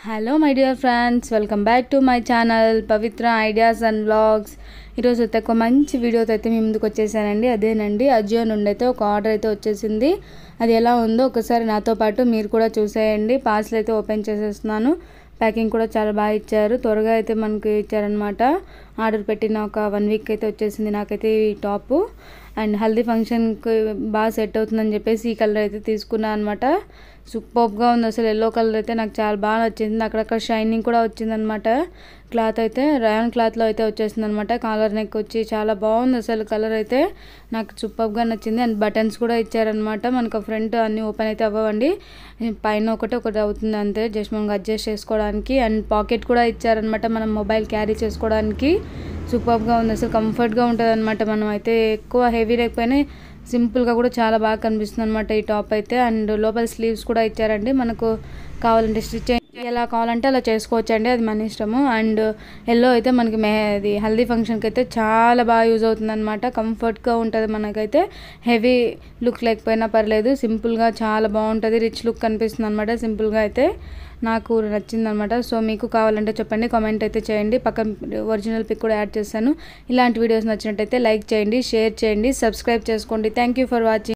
Hello my dear friends, welcome back to my channel Pavitra ideas and vlogs. ఈరోజు అయితే ఒక మంచి వీడియోతో అయితే మీ ముందుకు వచ్చేసానండి. అదేనండి, అజియో నుండి అయితే ఒక ఆర్డర్ అయితే వచ్చేసింది. అది ఎలా ఉందో ఒకసారి నాతో పాటు మీరు కూడా చూసేయండి. పార్సల్ అయితే ఓపెన్ చేసేస్తున్నాను. ప్యాకింగ్ కూడా చాలా బాగా ఇచ్చారు, త్వరగా అయితే మనకి ఇచ్చారనమాట. ఆర్డర్ పెట్టిన ఒక 1 వీక్ అయితే వచ్చేసింది నాకైతే ఈ టాపు. అండ్ హల్దీ ఫంక్షన్కి బాగా సెట్ అవుతుందని చెప్పేసి ఈ కలర్ అయితే తీసుకున్నాను అనమాట. సూపర్గా ఉంది అసలు. ఎల్లో కలర్ అయితే నాకు చాలా బాగా నచ్చింది. అక్కడక్కడ షైనింగ్ కూడా వచ్చిందనమాట. క్లాత్ అయితే రయాన్ క్లాత్లో అయితే వచ్చేసింది అనమాట. కాలర్ నెక్ వచ్చి చాలా బాగుంది అసలు. కలర్ అయితే నాకు సూపర్గా నచ్చింది. అండ్ బటన్స్ కూడా ఇచ్చారనమాట. మనకు ఫ్రంట్ అన్నీ ఓపెన్ అయితే అవ్వండి, పైన ఒకటి అవుతుంది అంతే, జస్ట్ మనం అడ్జస్ట్ చేసుకోవడానికి. అండ్ పాకెట్ కూడా ఇచ్చారనమాట, మనం మొబైల్ క్యారీ చేసుకోవడానికి. సూపర్గా ఉంది అసలు, కంఫర్ట్గా ఉంటుంది అనమాట. మనం అయితే ఎక్కువ హెవీ లేకపోయినా సింపుల్గా కూడా చాలా బాగా కనిపిస్తుంది అనమాట ఈ టాప్ అయితే. అండ్ లోపల స్లీవ్స్ కూడా ఇచ్చారండి, మనకు కావాలంటే స్టిచ్ ఎలా కావాలంటే అలా చేసుకోవచ్చు అండి, అది మన ఇష్టము. అండ్ ఎల్లో అయితే మనకి అది హల్దీ ఫంక్షన్కి అయితే చాలా బాగా యూజ్ అవుతుంది అనమాట. కంఫర్ట్గా ఉంటుంది మనకైతే. హెవీ లుక్ లేకపోయినా పర్లేదు, సింపుల్గా చాలా బాగుంటుంది, రిచ్ లుక్ కనిపిస్తుంది అనమాట. సింపుల్గా అయితే నాకు నచ్చింది అనమాట. సో మీకు కావాలంటే చెప్పండి, కామెంట్ అయితే చేయండి. పక్కన ఒరిజినల్ పిక్ కూడా యాడ్ చేస్తాను. ఇలాంటి వీడియోస్ నచ్చినట్టయితే లైక్ చేయండి, షేర్ చేయండి, సబ్స్క్రైబ్ చేసుకోండి. Thank you for watching.